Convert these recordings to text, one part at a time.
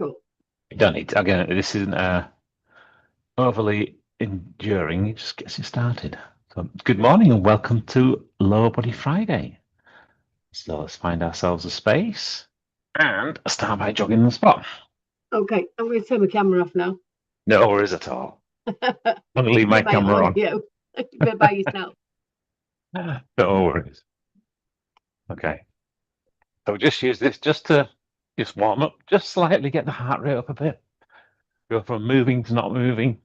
Cool. You don't need to, again, this isn't overly enduring, it just gets you started. So, good morning and welcome to Lower Body Friday. So let's find ourselves a space and start by jogging on the spot. Okay, I'm going to turn my camera off now. No worries at all. I'm going to leave my camera on. You're by yourself. No worries. Okay. So just use this just to warm up, just slightly get the heart rate up a bit. Go from moving to not moving.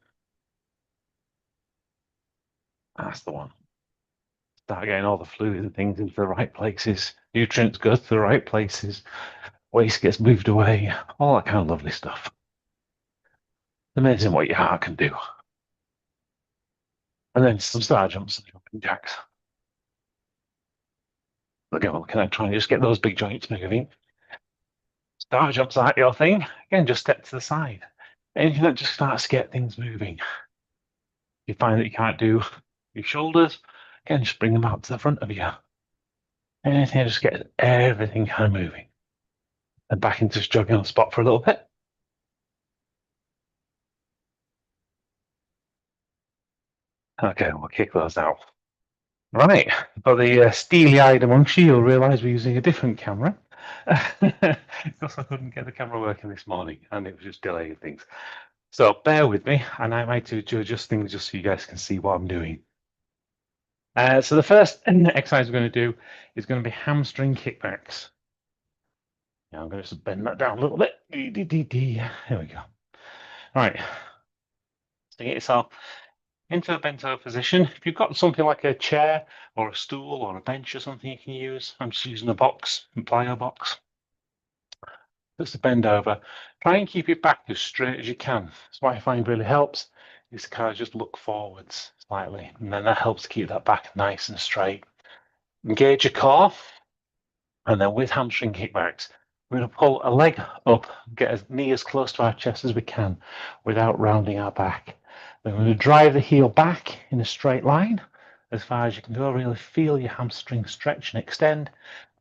That's the one. Start getting all the fluid and things into the right places. Nutrients go to the right places. Waste gets moved away. All that kind of lovely stuff. It's amazing what your heart can do. And then some star jumps and jumping jacks. Again, well, can I try and just get those big joints moving? Star jumps aren't your thing. Again, just step to the side. Anything that just starts to get things moving. You find that you can't do your shoulders, again, just bring them out to the front of you. Anything that just gets everything kind of moving. And back into just jogging on the spot for a little bit. Okay, we'll kick those out. Right, for the steely-eyed amongst you, you'll realise we're using a different camera. Because I couldn't get the camera working this morning, and it was just delaying things. So bear with me, and I might adjust things just so you guys can see what I'm doing. So the first exercise we're going to do is going to be hamstring kickbacks. Now I'm going to just bend that down a little bit. There we go. Right. So get yourself into a bent over position. If you've got something like a chair or a stool or a bench or something you can use, I'm just using a box, a plyo box. Just to bend over. Try and keep your back as straight as you can. That's what I find really helps, is to kind of just look forwards slightly. And then that helps to keep that back nice and straight. Engage your core. And then with hamstring kickbacks, we're going to pull a leg up, get a knee as close to our chest as we can without rounding our back. Then we're going to drive the heel back in a straight line as far as you can go. Really feel your hamstring stretch and extend,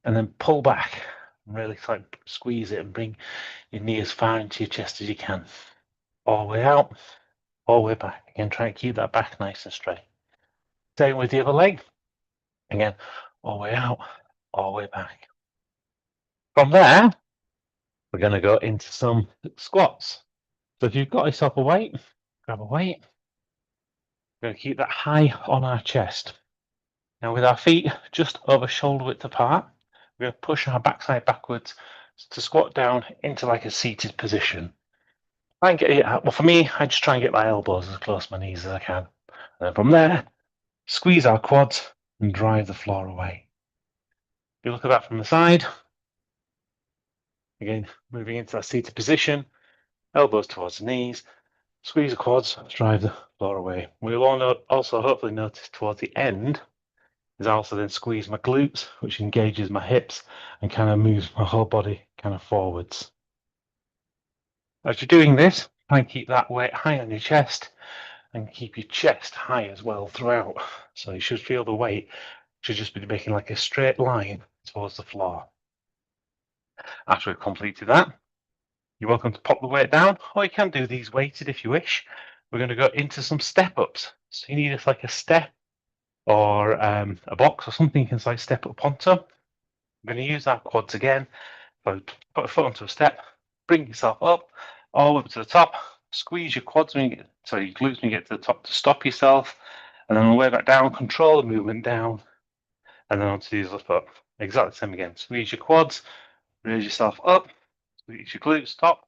and then pull back. Really like squeeze it and bring your knee as far into your chest as you can. All the way out, all the way back. Again, try and keep that back nice and straight. Same with the other leg. Again, all the way out, all the way back. From there, we're going to go into some squats. So if you've got yourself a weight, grab a weight. We're going to keep that high on our chest. Now with our feet just over shoulder width apart, we're going to push our backside backwards to squat down into like a seated position. Try and get it, well for me, I just try and get my elbows as close to my knees as I can. And then from there, squeeze our quads and drive the floor away. If you look at that from the side, again, moving into that seated position, elbows towards the knees, squeeze the quads, drive the floor away. We'll also hopefully notice towards the end is I also then squeeze my glutes, which engages my hips and kind of moves my whole body kind of forwards. As you're doing this, try and keep that weight high on your chest and keep your chest high as well throughout. So you should feel the weight should just be making like a straight line towards the floor. After we've completed that, you're welcome to pop the weight down, or you can do these weighted if you wish. We're going to go into some step ups. So you need like a step or a box or something you can like step up onto. I'm going to use our quads again. So put a foot onto a step, bring yourself up, all the way up to the top, squeeze your quads when you get, sorry, your glutes when you get to the top to stop yourself, and then on the way back down, control the movement down, and then onto the other foot. Exactly the same again. Squeeze your quads, raise yourself up, squeeze your glutes, stop,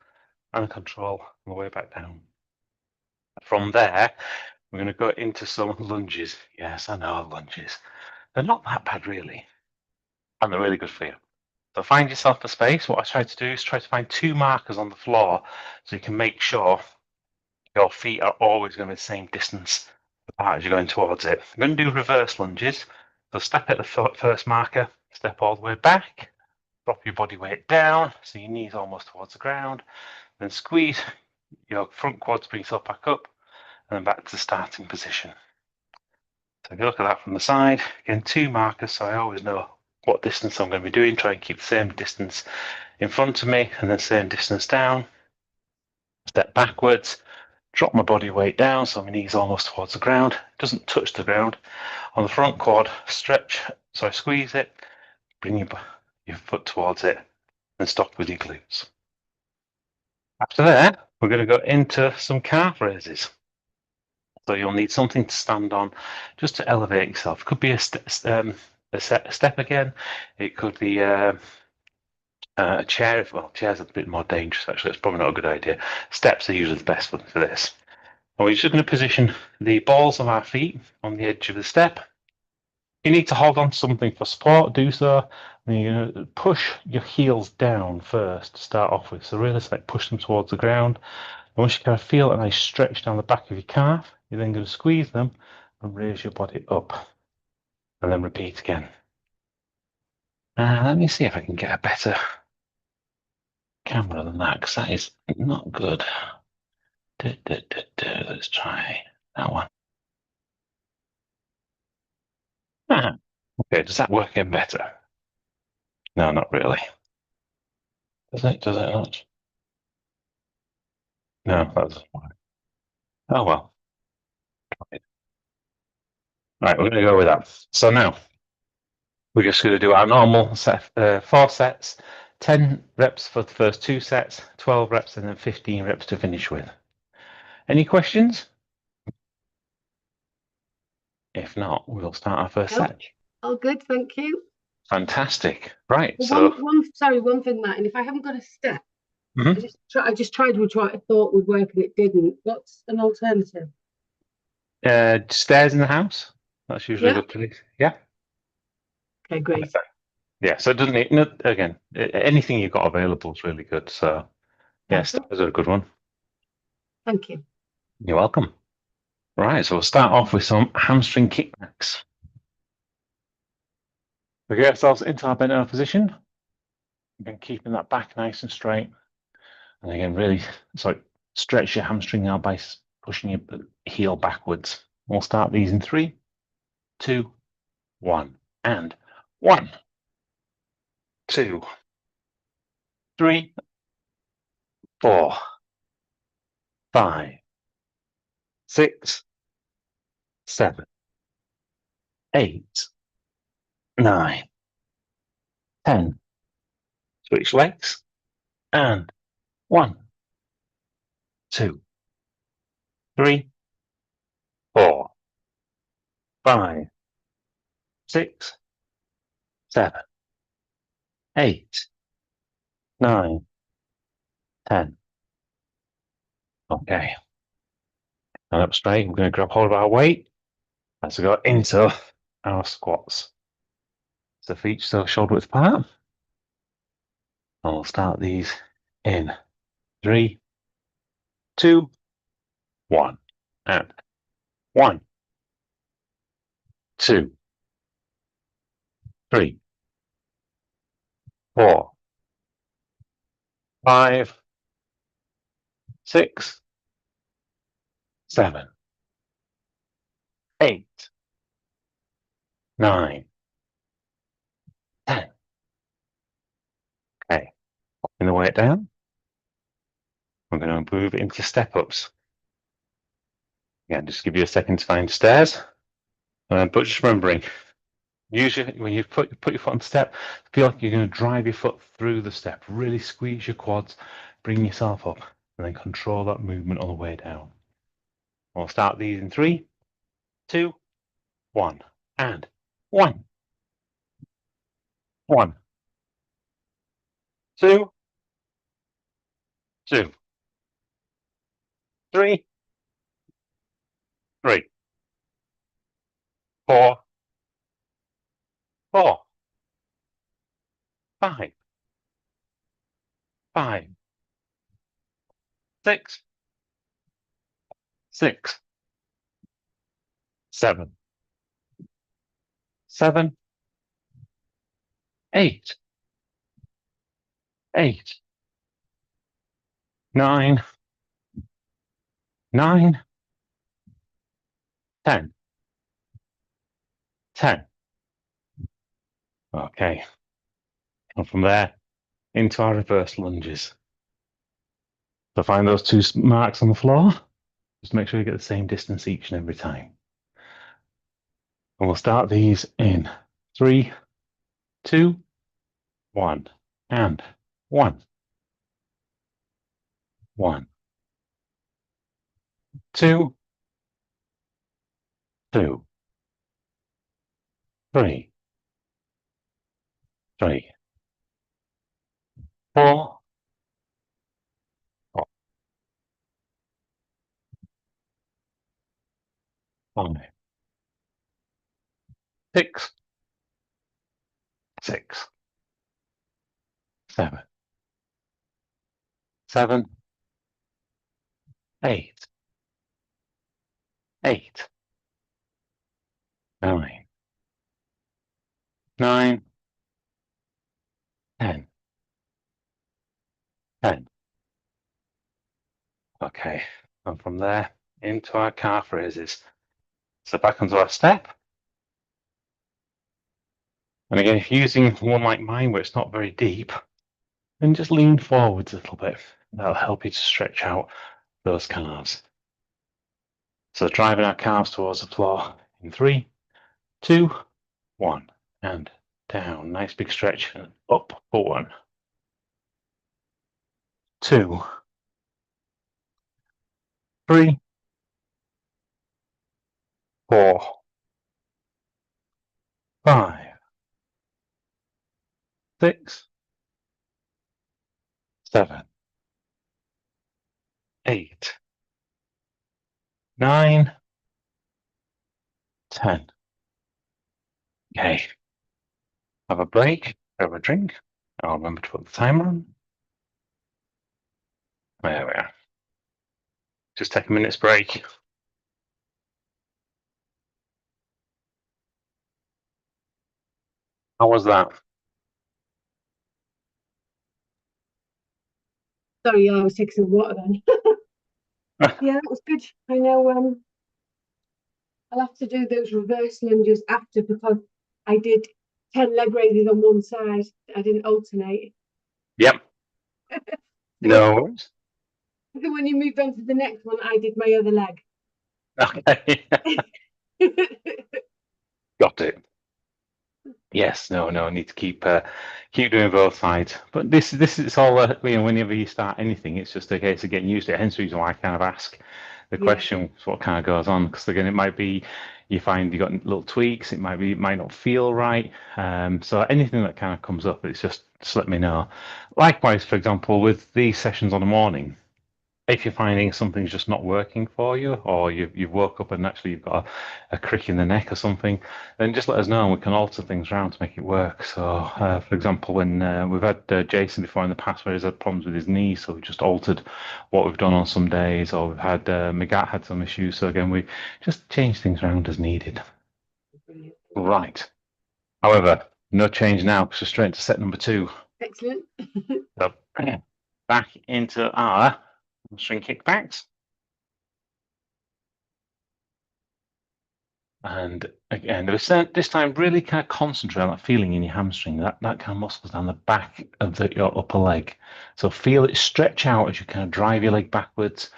and control on the way back down. From there, we're going to go into some lunges. Yes, I know, lunges. They're not that bad, really, and they're really good for you. So find yourself a space. What I try to do is try to find 2 markers on the floor so you can make sure your feet are always going to be the same distance apart as you're going towards it. I'm going to do reverse lunges. So step at the first marker, step all the way back, drop your body weight down so your knees almost towards the ground, then squeeze your front quads, bring yourself back up, and then back to the starting position. So if you look at that from the side, again, 2 markers so I always know what distance I'm going to be doing. Try and keep the same distance in front of me and the same distance down. step backwards, drop my body weight down so my knees almost towards the ground, doesn't touch the ground. On the front quad, stretch, so squeeze it, bring your foot towards it, and stop with your glutes. After that, we're going to go into some calf raises. So you'll need something to stand on just to elevate yourself. It could be a step again. It could be a chair. Well, chairs are a bit more dangerous, actually. It's probably not a good idea. Steps are usually the best for this. And we're just going to position the balls of our feet on the edge of the step. You need to hold on to something for support, do so. And you're going to push your heels down first to start off with. So really like push them towards the ground. And once you kind of feel a nice stretch down the back of your calf, you're then going to squeeze them and raise your body up. And then repeat again. Let me see if I can get a better camera than that, because that is not good. Let's try that one. Okay, does that work any better? No, not really. Does it not? No, that doesn't work. Oh well. Right, we're going to go with that. So now, we're just going to do our normal set, 4 sets, 10 reps for the first 2 sets, 12 reps, and then 15 reps to finish with. Any questions? If not, we'll start our first set. All good, thank you. Fantastic. Right. Well, one thing, Martin, if I haven't got a step, I just tried which one I thought would work and it didn't. What's an alternative? Stairs in the house. That's usually a good place. Yeah. Okay, great. Yeah. So it doesn't need, no, again, anything you've got available is really good. So yeah, stairs are a good one. Thank you. You're welcome. Right. So we'll start off with some hamstring kickbacks. We get ourselves into our bent over position. Again, keeping that back nice and straight. And again, really stretch your hamstring out by pushing your heel backwards. We'll start these in 3, 2, 1. And 1, 2, 3, 4, 5, 6, 7, 8, 9, 10. Switch legs. And 1, 2, 3, 4, 5, 6, 7, 8, 9, 10. Okay. And up straight, we're going to grab hold of our weight as we go into our squats. So feet still shoulder width apart. And we'll start these in 3, 2, 1. And 1, 2, 3, 4, 5, 6, 7, 8, 9, 10. Okay, popping the weight down. We're going to move into step ups. Again, just give you a second to find stairs. But just remembering, usually when you put your foot on the step, feel like you're going to drive your foot through the step. Really squeeze your quads, bring yourself up, and then control that movement on the way down. We'll start these in 3, 2, 1. And 1, 1, 2, 2, 3, 3, 4, 4, 5, 5, 6, 6, 7, 7, 8, 8, 9, 9, 10, 10. Okay. And from there into our reverse lunges. So find those two marks on the floor. Just make sure you get the same distance each and every time. And we'll start these in 3, 2, 1, and 1, 1, 2, 2, 3, 3, 4, 4, 5, 6, 6, 7, 7, 8, 8, 9, 9, 10, 10. Okay, and from there into our calf raises. So back onto our step. And again, if you're using one like mine where it's not very deep, then just lean forwards a little bit. That'll help you to stretch out those calves. So driving our calves towards the floor in 3, 2, 1, and down. Nice big stretch and up for 1, 2, 3, 4, 5, 6, 7, 8, 9, 10. Okay. Have a break, have a drink. I'll remember to put the timer on. There we are. Just take a minute's break. How was that? Sorry, yeah, I was taking some water then. Yeah, it was good. I know I'll have to do those reverse lunges after because I did 10 leg raises on one side. I didn't alternate. Yep. No worries. So when you move on to the next one, I did my other leg. Okay. Got it. Yes, no, I need to keep doing both sides. But this is all whenever you start anything, it's just a case of getting used to it. Hence the reason why I kind of ask the question, what kind of goes on, because again, it might be you find you got little tweaks, it might not feel right. So anything that kind of comes up, it's just let me know. Likewise, for example, with these sessions on the morning, if you're finding something's just not working for you, or you've woke up and actually you've got a crick in the neck or something, then just let us know and we can alter things around to make it work. So, for example, when we've had Jason before in the past where he's had problems with his knee, so we've just altered what we've done on some days, or we've had Magat had some issues. So again, we just change things around as needed. Brilliant. Right. However, no change now because we're straight into set number 2. Excellent. So back into our hamstring kickbacks. And again, this time really kind of concentrate on that feeling in your hamstring, that kind of muscles down the back of your upper leg. So feel it stretch out as you kind of drive your leg backwards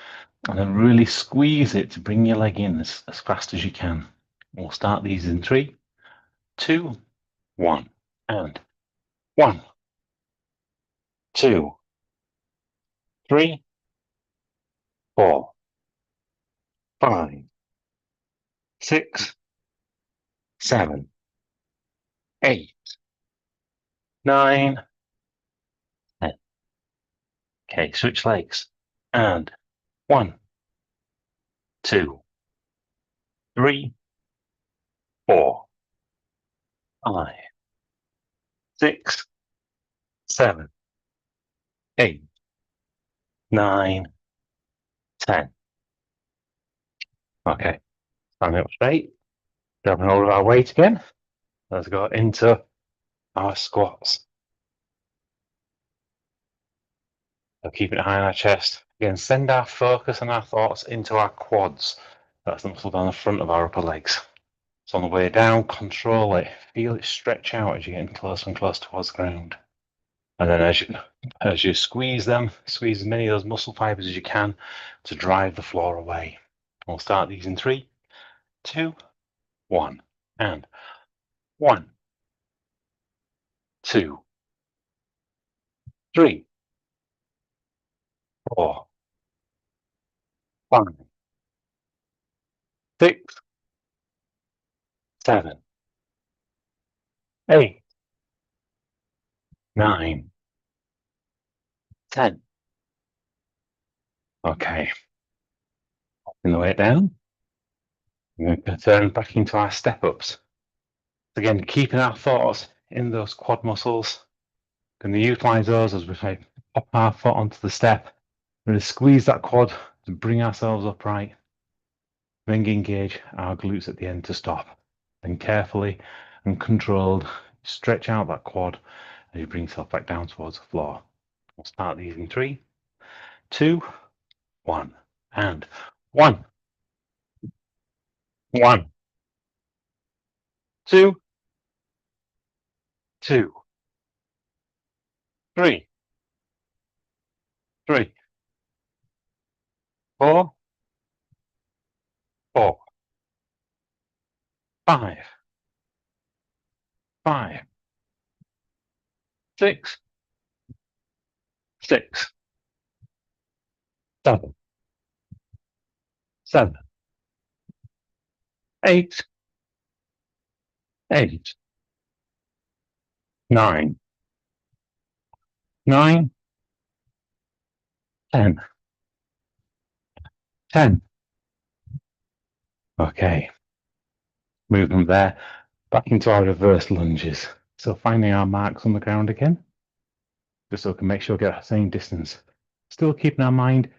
and then really squeeze it to bring your leg in as fast as you can. We'll start these in 3, 2, 1, and 1, 2, 3, 4, 5, 6, 7, 8, 9, 10. Okay, switch legs. And 1, 2, 3, 4, 5, 6, 7, 8, 9, 10. Okay, standing up straight, grabbing hold of our weight again. Let's go into our squats. So keeping it high on our chest. Again, send our focus and our thoughts into our quads. That's the muscle down the front of our upper legs. So on the way down, control it. Feel it stretch out as you're getting closer and closer towards the ground. And then as you squeeze them, squeeze as many of those muscle fibers as you can to drive the floor away. We'll start these in 3, 2, 1, and 1, 2, 3, 4, 5, 6, 7, 8, 9, 10. Okay, popping the weight down. We're going to turn back into our step ups. Again, keeping our thoughts in those quad muscles. Going to utilize those as we pop our foot onto the step. Really squeeze that quad to bring ourselves upright. Then engage our glutes at the end to stop. Then carefully and controlled, stretch out that quad as you bring yourself back down towards the floor. We'll start these in 3, 2, 1, and 1, 1, 2, 2, 3, 3, 4, 4, 5, 5, 6, 6, 7, 7, 8, 8, 9, 9, 10, 10. Okay, movement there, back into our reverse lunges. So finding our marks on the ground again, just so we can make sure we get the same distance. Still keeping our mind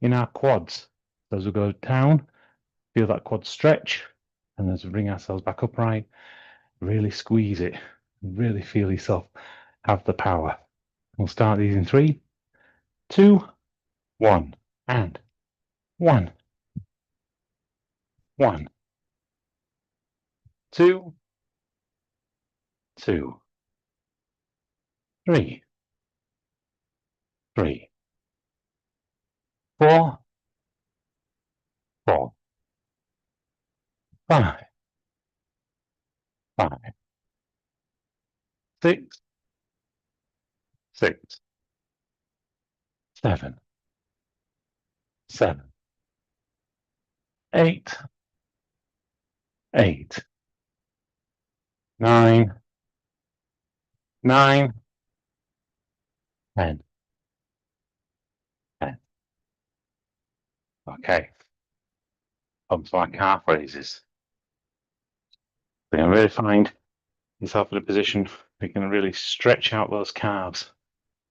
in our quads. So as we go down, feel that quad stretch, and as we bring ourselves back upright, really squeeze it, really feel yourself have the power. We'll start these in 3, 2, 1, and 1, 1, 2, 2, 3, 3, 4, 4, 5, 5, 6, 6, 7, 7, 8, 8, 9, 9, 10, 10. Okay, up to our calf raises. We're going to really find yourself in a position where you can really stretch out those calves.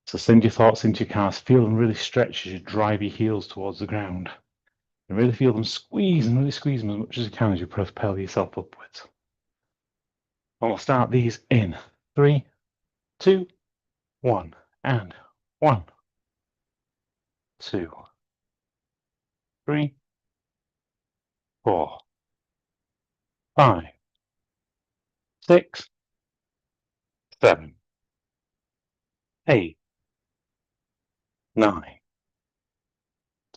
So send your thoughts into your calves, feel them really stretch as you drive your heels towards the ground. And really feel them squeeze and really squeeze them as much as you can as you propel yourself upwards. And we'll start these in 3, 2, 1, and 1, 2, 3, 4, 5, 6, 7, 8, 9,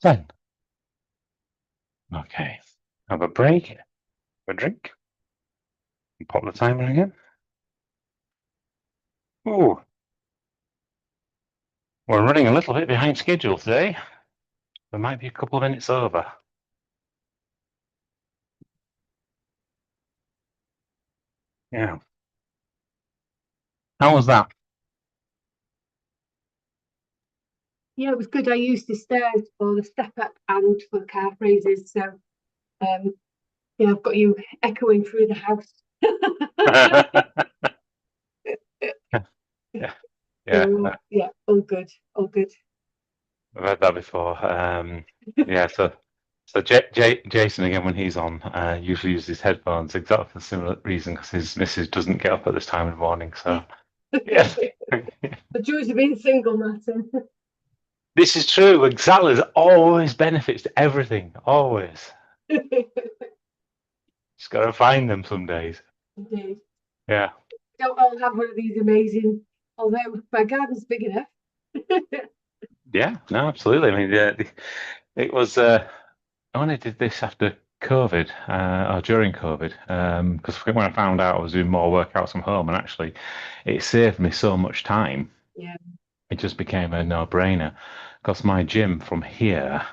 10. Okay, have a break, have a drink, and pop the timer again. Ooh, we're running a little bit behind schedule today. There might be a couple of minutes over. Yeah. How was that? Yeah, it was good. I used the stairs for the step up and for the calf raises. So, yeah, I've got you echoing through the house. Yeah, So, yeah, all good, all good. I've heard that before. Yeah, so Jason again when he's on usually uses headphones exactly for a similar reason because his missus doesn't get up at this time in the morning. So yeah, The joys of being single, Martin. this is true. Exactly, there's always benefits to everything. Always, just got to find them some days. Indeed. Yeah. Don't all have one of these amazing although my garden's big enough. Yeah, no, absolutely. I mean, it was. I only did this after COVID, or during COVID, because when I found out I was doing more workouts from home, and actually, it saved me so much time. Yeah. It just became a no-brainer. Because my gym from here,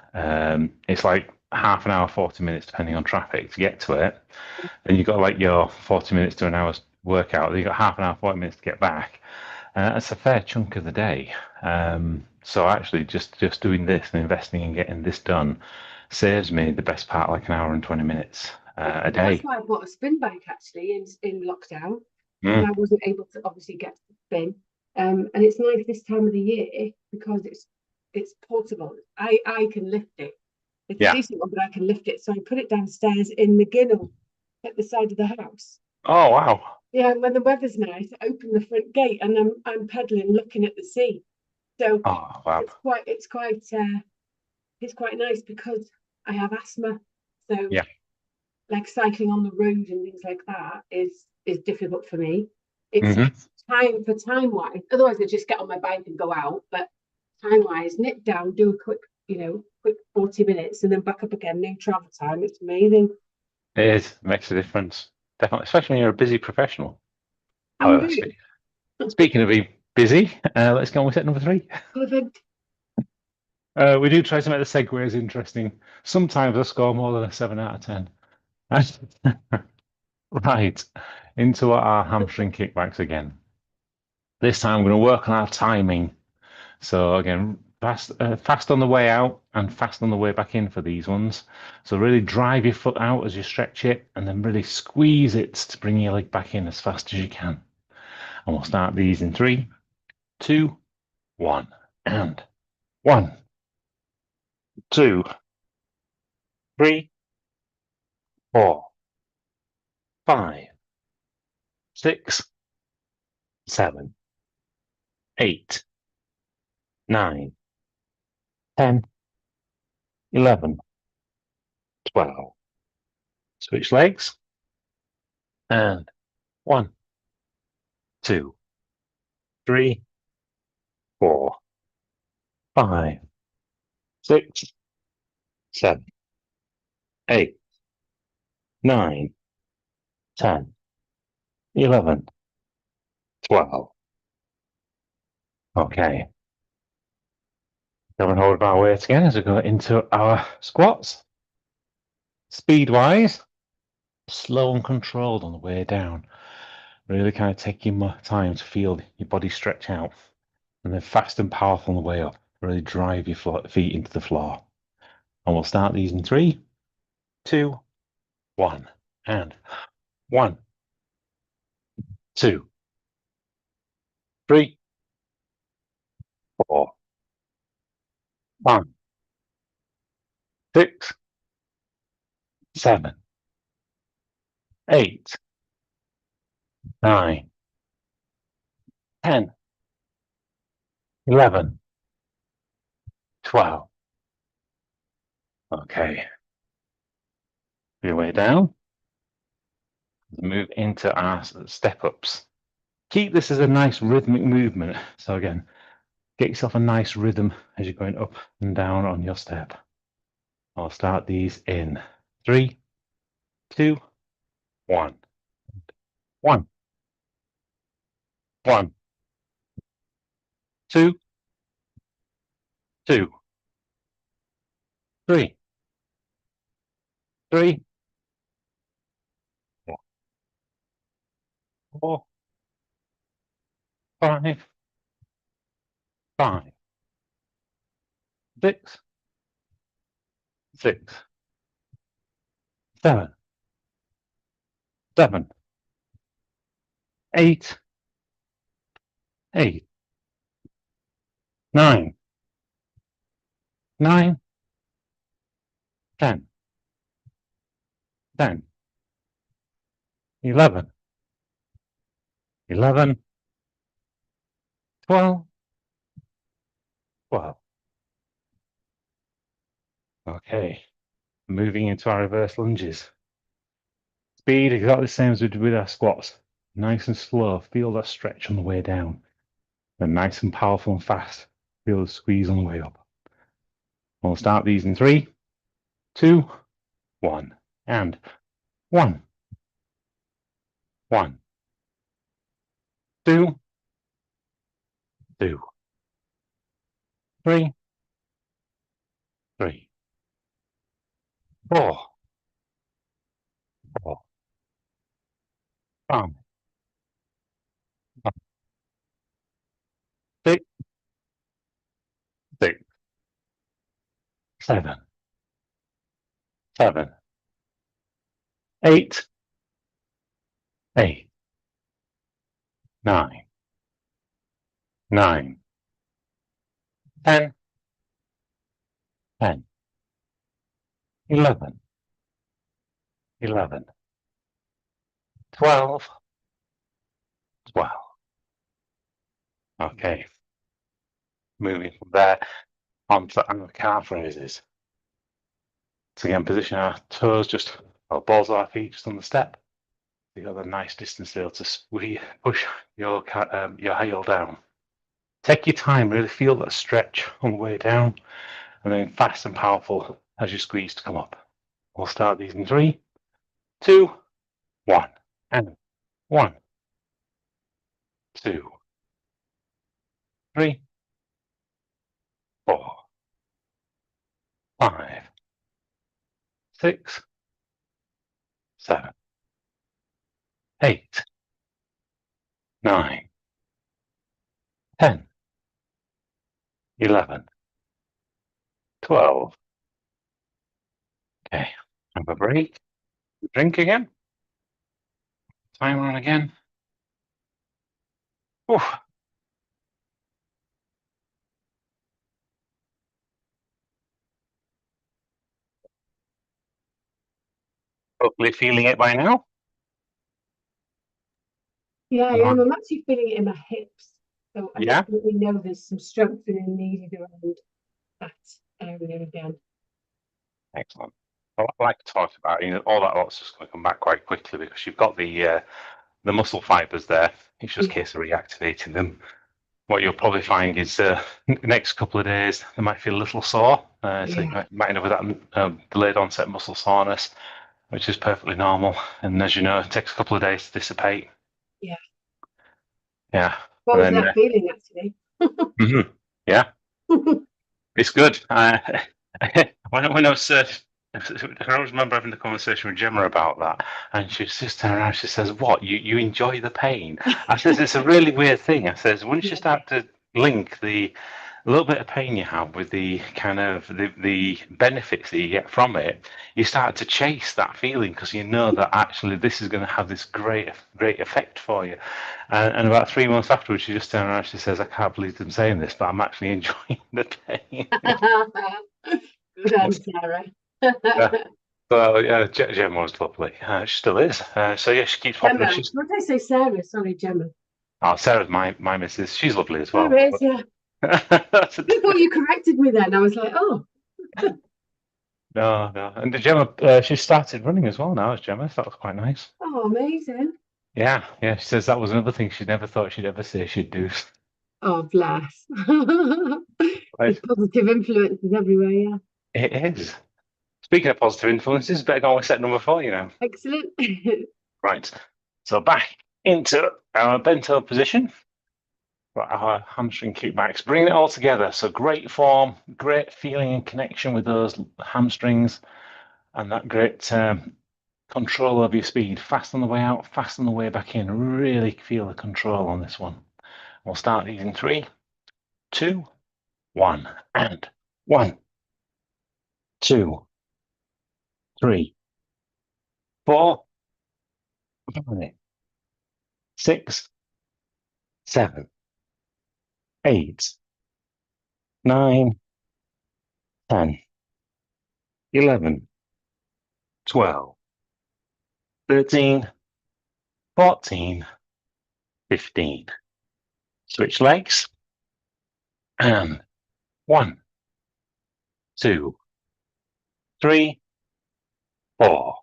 it's like half an hour, 40 minutes, depending on traffic, to get to it. Then you've got like your 40 minutes to an hour's workout. Then you've got half an hour, 40 minutes to get back. It's a fair chunk of the day. So actually, just doing this and investing in getting this done saves me the best part, like an hour and 20 minutes a That's day. why I bought a spin bike actually in lockdown, because Mm, I wasn't able to obviously get to the spin. And it's nice this time of the year because it's portable. I can lift it. It's a yeah. decent one, but I can lift it. So I put it downstairs in the ginnel at the side of the house. Oh, wow. Yeah, and when the weather's nice, I open the front gate and I'm pedaling, looking at the sea. So Oh, wow. it's quite nice because I have asthma. So Yeah. like cycling on the road and things like that is difficult for me. It's Hmm. time wise. Otherwise, I just get on my bike and go out. But time wise, nip down, do a quick 40 minutes, and then back up again. No travel time. It's amazing. It is. It makes a difference. Definitely, especially when you're a busy professional. I'm However, doing speaking of being busy, let's go on with set number 3. perfect. We do try to make the segues interesting. Sometimes I score more than a 7 out of 10. Right, into our hamstring kickbacks again. This time we're going to work on our timing. So again, fast on the way out and fast on the way back in for these ones. So really drive your foot out as you stretch it, and then really squeeze it to bring your leg back in as fast as you can. And we'll start these in 3, 2, 1, and 1, 2, 3, 4, 5, 6, 7, 8, 9, 10, 11, 12. Switch legs. And 1, 2, 3, 4, 5, 6, 7, 8, 9, 10, 11, 12. Okay. Come and hold our weight again as we go into our squats. Speed wise, slow and controlled on the way down. Really kind of take your time to feel your body stretch out. And then fast and powerful on the way up. Really drive your feet into the floor. And we'll start these in 3, 2, 1. And 1, 2, 3, 4, 5, 6, 7, 8, 9, 10, 11, 12. Okay. Your way down. Move into our step ups. Keep this as a nice rhythmic movement. So again, get yourself a nice rhythm as you're going up and down on your step. I'll start these in 3, 2, 1. 1, 1, 2, 2, 3, 3, 4, 5, 5, 6, 6, 7, 7, 8, 8, 9, 9, 10, 10, 11, 11, 12, 12. Okay, moving into our reverse lunges. Speed exactly the same as we did with our squats. Nice and slow. Feel that stretch on the way down. Then nice and powerful and fast. Feel the squeeze on the way up. We'll start these in 3, 2, 1. And 1, 1, 2, 2, 3, 3, 4, 4, 5, 6, 6, 7, 7, 8, 8, 9, 9, 10, 10, 11, 11, 12, 12. Okay. Moving from there onto our calf raises. So again, position our toes just, or balls of our feet just on the step. You got a nice distance there to push your heel down. Take your time, really feel that stretch on the way down, and then fast and powerful as you squeeze to come up. We'll start these in 3, 2, 1, and 1, 2, 3, 4, 5, 6, 7, 8, 9, 10, 11, 12. Okay, have a break. Drink again. Timer on again. Oof. Hopefully feeling it by now. Yeah, I am. I'm actually feeling it in my hips. So I definitely know there's some strengthening needed around that area again. Excellent. Well, like I talked about, all that lot's just going to come back quite quickly because you've got the muscle fibers there. It's just a case of reactivating them. What you'll probably find is the next couple of days they might feel a little sore. So you might end up with that delayed onset muscle soreness, which is perfectly normal. And as you know, it takes a couple of days to dissipate. Yeah. Yeah. What was that feeling actually? Yeah. It's good. When I was, I always remember having a conversation with Gemma about that, and she's just turned around. She says, "What? You enjoy the pain?" I says, "It's a really weird thing." I says, "Once you start to link the little bit of pain you have with the kind of the benefits that you get from it, you start to chase that feeling because you know that actually this is going to have this great effect for you." And about 3 months afterwards, she just turned around and she says, "I can't believe I'm saying this, but I'm actually enjoying the pain." Good on Sarah. So yeah, Gemma was lovely. She still is. So yeah, she keeps popping. Gemma. What did I say, Sarah? Sorry, Gemma. Oh, Sarah's my missus. She's lovely as well. There is, yeah. I thought you corrected me then. I was like, oh. No. And Gemma, she started running as well now as Gemma. So that was quite nice. Oh, amazing. Yeah. She says that was another thing she never thought she'd ever say she'd do. Oh, bless. There's positive influences everywhere, yeah. It is. Speaking of positive influences, better go on with set number 4, Excellent. Right. So back into our bent over position. Got our hamstring kickbacks. Bring it all together. So great form, great feeling and connection with those hamstrings, and that great control over your speed. Fast on the way out, fast on the way back in. Really feel the control on this one. We'll start these in 3, 2, 1, and 1, 2, 3, 4, 5, 6, 7, 8, 9, 10, 11, 12, 13, 14, 15. Switch legs. And 1, 2, 3, 4,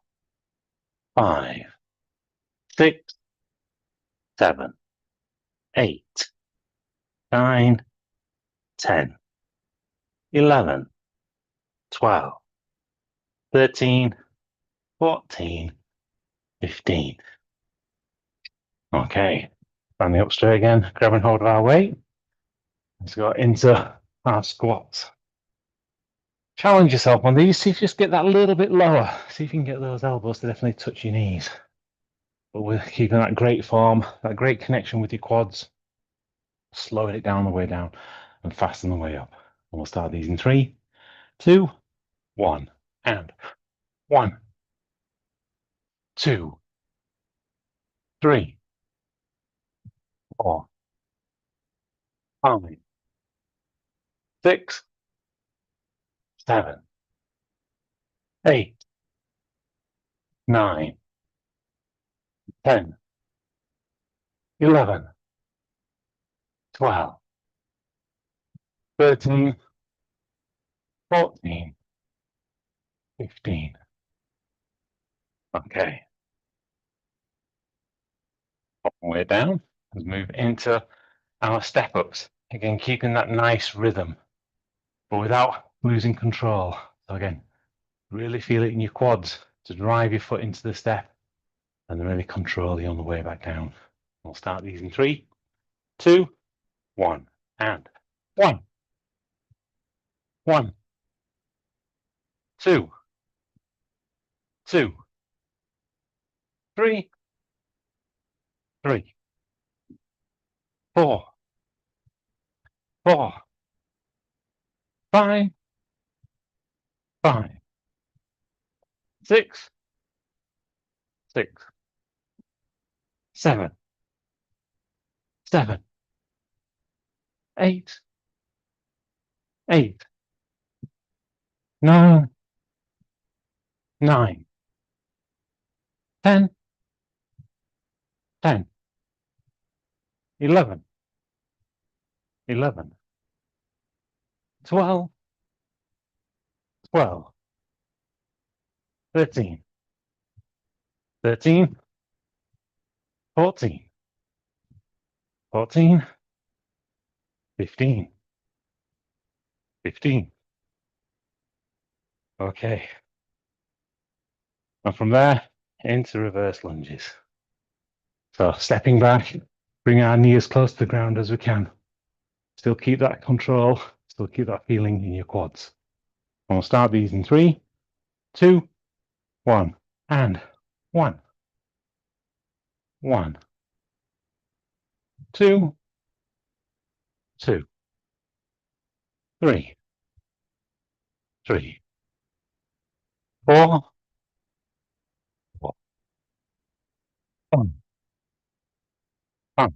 5, 6, 7, 8, 9, 10, 11, 12, 13, 14, 15. Okay, standing up straight again, grabbing hold of our weight. Let's go into our squats. Challenge yourself on these, see if you just get that little bit lower. See if you can get those elbows to definitely touch your knees. But we're keeping that great form, that great connection with your quads. Slowing it down the way down and fasten the way up. And we'll start these in 3, 2, 1. And 1, 2, 3, 4, 5, 6, 7, 8, 9, 10, 11, 12, 13, 14, 15. Okay. Pop the way down. Let's move into our step ups. Again, keeping that nice rhythm, but without losing control. So again, really feel it in your quads to drive your foot into the step and then really control you on the way back down. We'll start these in 3, 2, 1. And 1, 1, 2, 2, 3, 3, 4, 4, 5, 5, 6, 6, 7, 7, 8, 8, 9, 9, 10, 10, 11, 11, 12, 12, 13, 13, 14, 14, 15, 15. Okay. And from there, into reverse lunges. So stepping back, bring our knee as close to the ground as we can. Still keep that control, still keep that feeling in your quads. And we'll start these in 3, 2, 1. And 1, 1, 2, 2, 3, 3, 4, 4, 5, 5,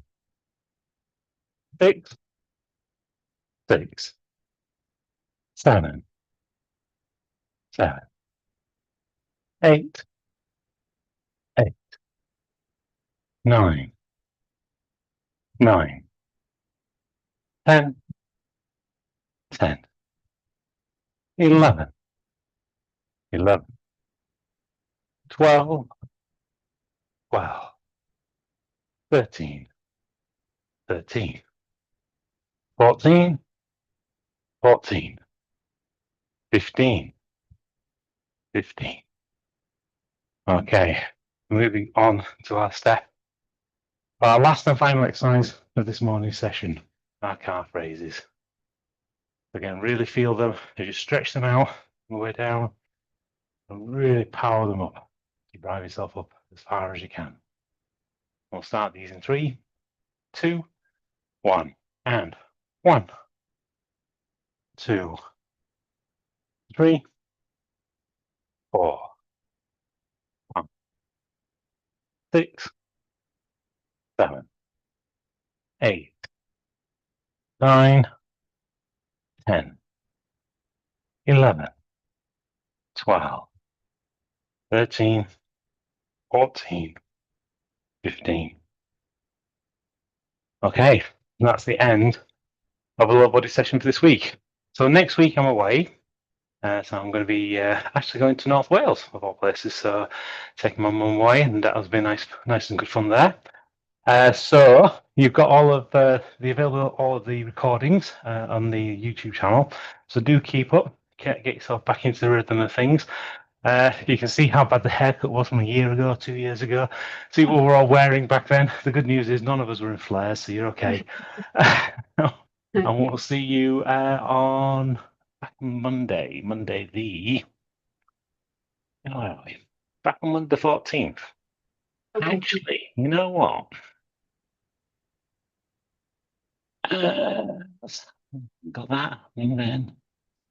6, 6, 7, 7, 8, 8, 9, 9, 10, 10, 11, 11, 12, 12, 13, 13, 14, 14, 15, 15. Okay, moving on to our step. Our last and final exercise of this morning's session, our calf raises. Again, really feel them as you stretch them out on the way down and really power them up. You drive yourself up as far as you can. We'll start these in 3, 2, 1. And 1, 2, 3, 4, 5, 6, 7, 8, 9, 10, 11, 12, 13, 14, 15. Okay, and that's the end of a low body session for this week. So next week I'm away. So I'm going to be actually going to North Wales, of all places. So taking my mum away, and that has been nice and good fun there. So you've got all of all of the recordings on the YouTube channel. So do keep up, get yourself back into the rhythm of things. You can see how bad the haircut was from a year ago, 2 years ago. See what we're all wearing back then. The good news is none of us were in flares, so you're okay. And we'll see you on Monday. Monday where are we? Back on Monday the 14th. Okay. Actually, you know what? Got that, and then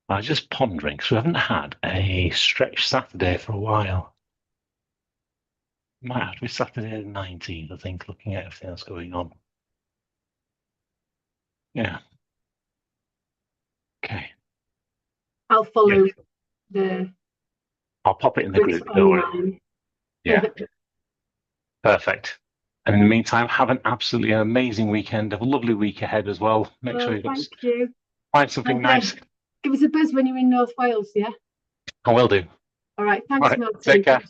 I was just pondering because we haven't had a stretch Saturday for a while. Might have to be Saturday the 19th, I think, looking at everything that's going on. Yeah. Okay. I'll follow Yeah. I'll pop it in the Chris group. Don't worry. online. Yeah. Perfect. And in the meantime, have an absolutely amazing weekend. Have a lovely week ahead as well. Make sure Thank you. find something nice. Give us a buzz when you're in North Wales, yeah? I will do. All right. Thanks, All right. Martin. Take care.